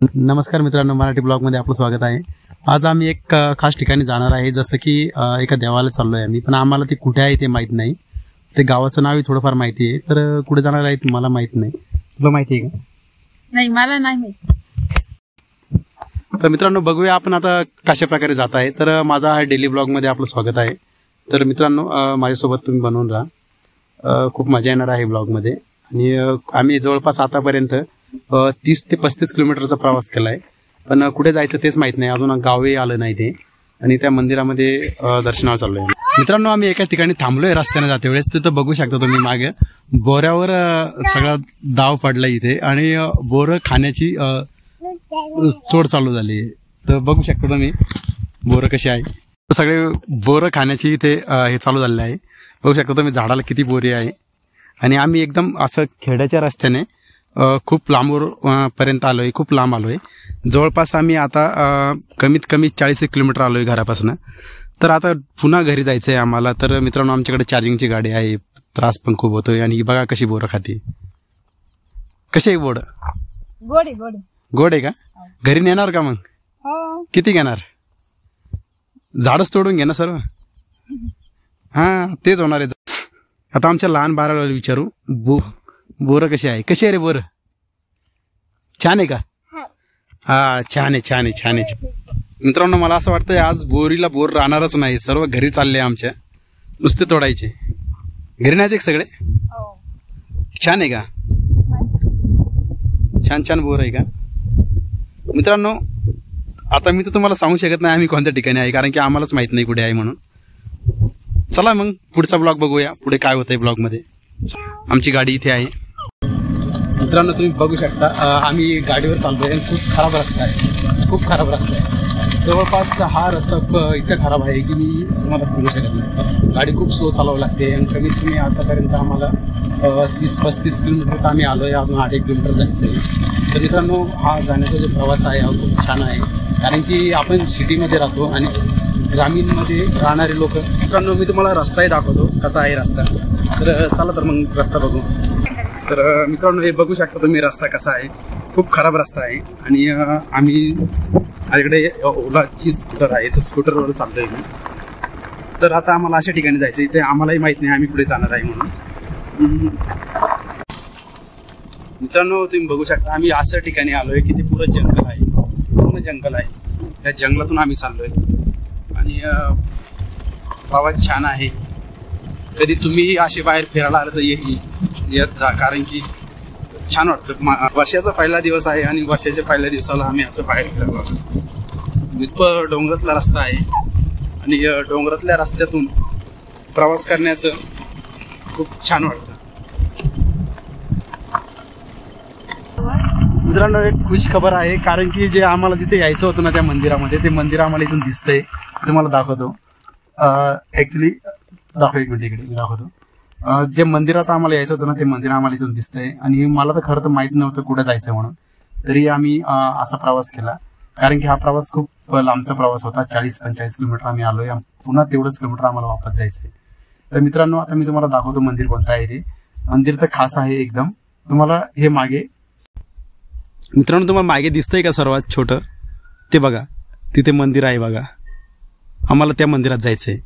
नमस्कार मित्रांनो, मराठी ब्लॉगमध्ये आपलं स्वागत आहे। आज आम्ही एक खास ठिकाणी जाणार आहे, जसं की एका देवाला चाललोय आम्ही, पण आम्हाला ते कुठे आहे ते माहित नाही। ते गावाचं नाव थोडंफार माहिती आहे, तर कुठे जाणार आहे मला माहित नाही। तुला माहिती आहे का? नाही, मला नाही माहित। तर मित्रांनो, बघूया आपण आता कशा प्रकारे जात आहे। तर माझा हा डेली ब्लॉगमध्ये आपलं स्वागत आहे। तर मित्रांनो, माझ्यासोबत तुम्ही बनवून राहा, खूप मजा येणार आहे ब्लॉगमध्ये। आणि आम्ही जवळपास आतापर्यंत 30 ते 35 किलोमीटरचा प्रवास केला आहे, पण कुठे जायचं तेच माहीत नाही, अजून गावही आलं नाही ते। आणि त्या मंदिरामध्ये दर्शनाला चाललो आहे। मित्रांनो, आम्ही एका ठिकाणी थांबलोय रस्त्याने जाते वेळेस, तिथं बघू शकता तुम्ही मागे बोऱ्यावर सगळा दाव पडला इथे, आणि बोरं खाण्याची चोड चालू झाली। तर बघू शकता तुम्ही बोरं कशी आहे, सगळे बोरं खाण्याची इथे हे चालू झालेलं आहे। बघू शकता तुम्ही झाडाला किती बोरी आहे। आणि आम्ही एकदम असं खेड्याच्या रस्त्याने खूप लांबवर पर्यंत आलोय, खूप लांब आलोय। जवळपास आम्ही आता कमीत कमी 40 किलोमीटर आलोय घरापासून। तर आता पुन्हा घरी जायचं आहे आम्हाला। तर मित्रांनो, आमच्याकडे चार्जिंगची गाडी आहे, त्रास पण खूप होतोय। आणि बघा कशी बोरं खाते, कशी आहे बोरं? गोड आहे, गोड आहे। गोड आहे का? घरी नेणार का मग? हो। किती घेणार? झाडच तोडून घे ना सर्व। हां, तेच होणार आहे। आता आमच्या लहान बाळाला विचारू, बोरं कशी आहे? कशी आहे रे बोरं? छान आहे का? हा, छान आहे, छान आहे, छान आहे। मित्रांनो, मला असं वाटतंय आज बोरीला बोर राहणारच नाही, सर्व घरी चालले आमच्या, नुसते तोडायचे। घरी न्यायचे सगळे? छान आहे का? छान छान बोर आहे का? मित्रांनो, आता मी तर तुम्हाला सांगू शकत नाही आम्ही कोणत्या ठिकाणी आहे, कारण की आम्हालाच माहित नाही कुठे आहे म्हणून। चला मग पुढचा ब्लॉग बघूया, पुढे काय होतंय ब्लॉगमध्ये। आमची गाडी इथे आहे। मित्रांनो, तुम्ही बघू शकता आम्ही गाडीवर चाललोय। खूप खराब रस्ता आहे, खूप खराब रस्ता आहे। जवळपास हा रस्ता इतका खराब आहे की मी तुम्हाला सांगू शकत नाही। गाडी खूप स्लो चालवावी लागते, आणि कमीत कमी आतापर्यंत आम्हाला 30-35 किलोमीटर तर आम्ही आलोय, अजून 8 किलोमीटर जायचं आहे। तर मित्रांनो, हा जाण्याचा जो प्रवास आहे हा खूप छान आहे, कारण की आपण सिटीमध्ये राहतो आणि ग्रामीणमध्ये राहणारे लोक। मित्रांनो, मी तुम्हाला रस्ताही दाखवतो कसा आहे रस्ता। तर चला तर मग रस्ता बघू। तर मित्रांनो, हे बघू शकता तुम्ही रस्ता कसा आहे, खूप खराब रस्ता आहे। आणि आम्ही माझ्याकडे ओलाची स्कूटर आहे, तर स्कूटरवर चाललोय मी। तर आता आम्हाला अशा ठिकाणी जायचं आहे, ते आम्हालाही माहीत नाही आम्ही पुढे जाणार आहे म्हणून। मित्रांनो, तुम्ही बघू शकता आम्ही असं ठिकाणी आलोय की ते पुरं जंगल आहे, पूर्ण जंगल आहे। या जंगलातून आम्ही चाललोय, आणि प्रवास छान आहे। कधी तुम्ही असे बाहेर फिरायला आलं तर येत जा, कारण की छान वाटतं। वर्षाचा पहिला दिवस आहे, आणि वर्षाच्या पहिल्या दिवसाला आम्ही असं बाहेर फिरायला आलो। इथं डोंगरातला रस्ता आहे, आणि डोंगरातल्या रस्त्यातून प्रवास करण्याचं खूप छान वाटतं। मित्रांनो, एक खुश खबर आहे, कारण की जे आम्हाला जिथे यायचं होतं ना त्या मंदिरामध्ये, ते मंदिर आम्हाला इथून दिसतंय। तुम्हाला दाखवतो, ॲक्च्युली दाखव, एक मिनिट इकडे दाखवतो। जे मंदिरात आम्हाला यायचं होतं ना ते मंदिर आम्हाला इथून दिसतंय। आणि मला तर खरं तर माहीत नव्हतं कुठं जायचं म्हणून, तरी आम्ही असा प्रवास केला, कारण की हा प्रवास खूप लांबचा प्रवास होता। 40-45 किलोमीटर आम्ही आलोय, पुन्हा तेवढंच किलोमीटर आम्हाला वापस जायचंय। तर मित्रांनो, आता मी तुम्हाला दाखवतो मंदिर कोणतं आहे ते। मंदिर तर खास आहे एकदम। तुम्हाला हे मागे, मित्रांनो, तुम्हाला मागे दिसतंय का सर्वात छोटं ते? बघा, तिथे मंदिर आहे बघा। आम्हाला त्या मंदिरात जायचंय,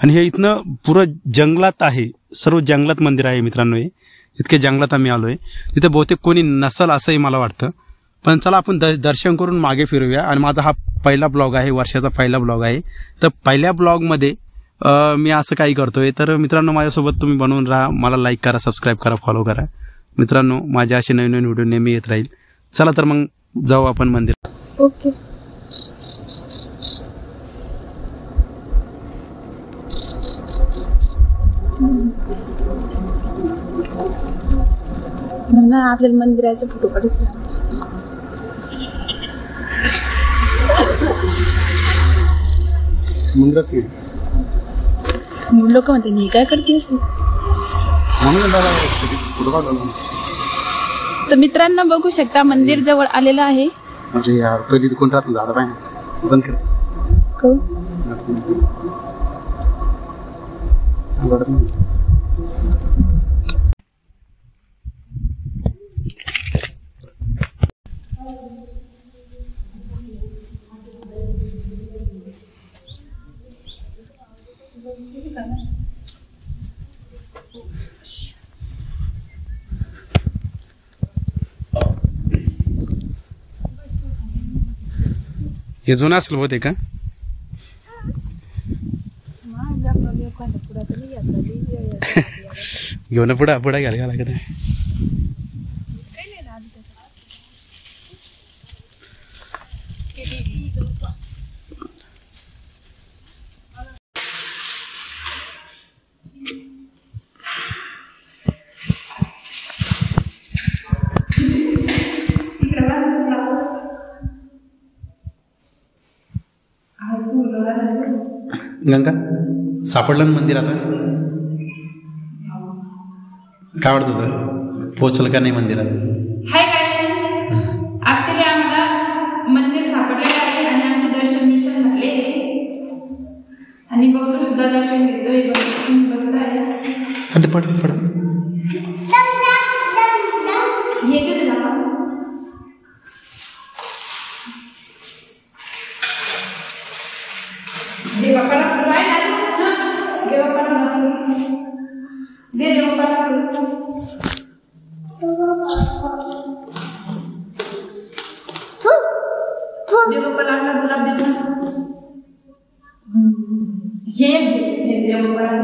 आणि हे इथनं पुरं जंगलात आहे, सर्व जंगलात मंदिर आहे मित्रांनो। हे इतके जंगलात आम्ही आलोय, तिथे बहुतेक कोणी नसल असंही मला वाटतं। पण चला आपण दर्शन करून मागे फिरूया। आणि माझा हा पहिला ब्लॉग आहे, वर्षाचा पहिला ब्लॉग आहे। तर पहिल्या ब्लॉगमध्ये मी असं काही करतोय। तर मित्रांनो, माझ्यासोबत तुम्ही बनवून राहा, मला लाईक करा, सबस्क्राईब करा, फॉलो करा। मित्रांनो, माझे असे नवीन नवीन व्हिडिओ नेहमी येत राहील। चला तर मग जाऊ आपण मंदिर। ओके। आपल्याला मंदिराचा फोटो काढायचा। मंदिरात लोक म्हणते मी काय करते असं। तर मित्रांनो, बघू शकता मंदिर जवळ आलेलं आहे। अरे यार, पहिली कोण राहतं झाडं पाहिजे बंद कर। हे जुनं असेल बहुतेक का? घेऊन पुढं पुढं घ्यायला लागत आहे. गंगा सापडलं ना मंदिर आता? काय वाटत होतं, पोचलं का नाही मंदिरात? हाय काय ऍक्च्युली आम्हाला मंदिर सापडलेलं आहे आणि आमचं दर्शन झाले आणि बघू सुद्धा दर्शन घेतोय. बघताय पड येते तुला दे बापाला फुल आहे ना, दे बापाला दे बापाला दे बापाला आपला गुलाब दे ना. हे दे बापाला.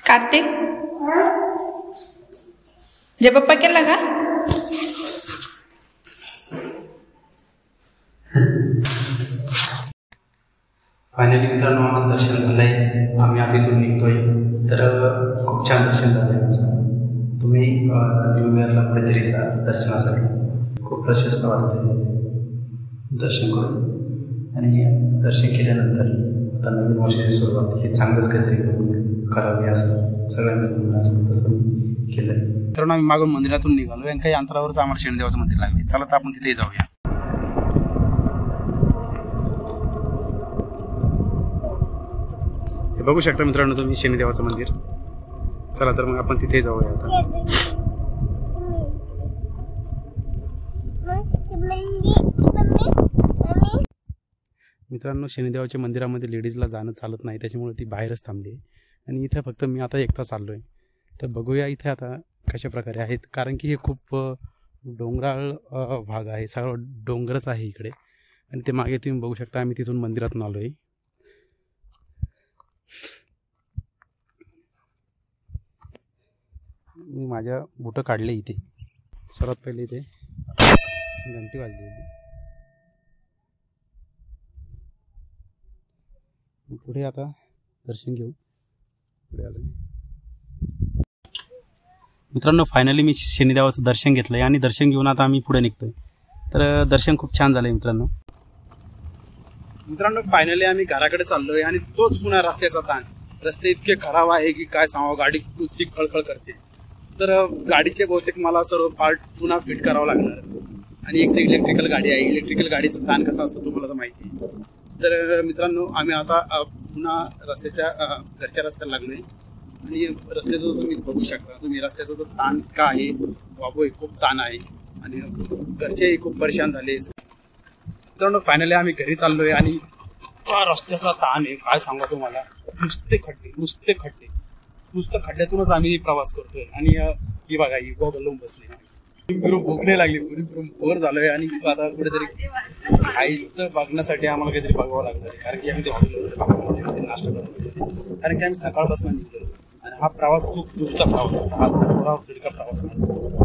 कार्तिक जय पप्पा केला का? फायनली मित्रांनो आमचं दर्शन झालंय. आम्ही आता इथून निघतोय. तर खूप छान दर्शन झालंय आमचं. तुम्ही न्यू इयरला कुठेतरी जा दर्शनासाठी. खूप प्रशस्त वाटतंय दर्शन करून. आणि दर्शन केल्यानंतर आता नवीन वर्षाची सुरुवात हे चांगलंच काहीतरी करावे असं सगळ्यांचं म्हणणं असतं. तसं मी केलं. कारण आम्ही मागून मंदिरातून निघालो आणि काही अंतरावरच आम्हाला शनिदेवाचं मंदिर लागले. चला तर आपण तिथे जाऊया. हे बघू शकता मित्रांनो तुम्ही शनिदेवाचं मंदिर. चला तर मग आपण तिथे जाऊया आता. मित्रांनो शनिदेवाच्या मंदिरामध्ये लेडीजला जाणं चालत नाही, त्याच्यामुळे ती बाहेरच थांबली आणि इथे फक्त मी आता एकटा चाललो आहे. तर बघूया इथे आता कशा प्रकारे आहेत, कारण की हे खूप डोंगराळ भाग आहे. सगळं डोंगरच आहे इकडे. आणि ते मागे तुम्ही बघू शकता आम्ही तिथून मंदिरातून आलो आहे. मी माझ्या बुटं काढले इथे. सर्वात पहिले इथे घंटी वाजली होती. पुढे आता दर्शन घेऊ. पुढे आलो मित्रांनो. फायनली मी शनिदेवाचं दर्शन घेतलं आहे आणि दर्शन घेऊन आता आम्ही पुढे निघतोय. तर दर्शन खूप छान झालं आहे मित्रांनो. फायनली आम्ही घराकडे चाललो आहे आणि तोच पुन्हा रस्त्याचा ताण. रस्ते इतके खराब आहे की काय सांगावं, गाडी नुसती खळखळ करते. तर गाडीचे बहुतेक मला सर्व पार्ट पुन्हा फिट करावं लागणार. आणि एक तर इलेक्ट्रिकल गाडी आहे. इलेक्ट्रिकल गाडीचा ताण कसा असतो तुम्हाला तर माहिती आहे. तर मित्रांनो आम्ही आता पुन्हा रस्त्याच्या घरच्या रस्त्याला लागलो आहे. आणि रस्त्याचा तुम्ही बघू शकता तुम्ही रस्त्याचा जो ताण का आहे बाबू, खूप ताण आहे आणि घरचेही खूप परेशान झाले. मित्रांनो फायनली आम्ही घरी चाललो आहे आणि रस्त्याचा ताण आहे काय सांगा तुम्हाला. नुसते खड्ड्यातूनच आम्ही प्रवास करतोय. आणि ही बघा ही गॉगल लावून बसली. भूक नाही लागली, पुरी बोर झालोय आणि आता कुठेतरी खायचं बघण्यासाठी आम्हाला काहीतरी बघावं लागणार आहे. कारण की आम्ही ते हॉटेलमध्ये नाश्ता करतो. कारण की आम्ही सकाळपासून निघलो आणि हा प्रवास खूप दूरचा प्रवास होता. हा थोडा तिडका प्रवास होता.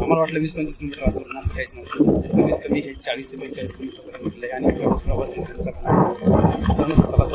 आम्हाला वाटलं 20-25 किलोमीटर असं पण असं काहीच नव्हतं. कमीत कमी हे 40 ते 45 किलोमीटर निघलंय आणि तेवढाच प्रवास निघायचा. चला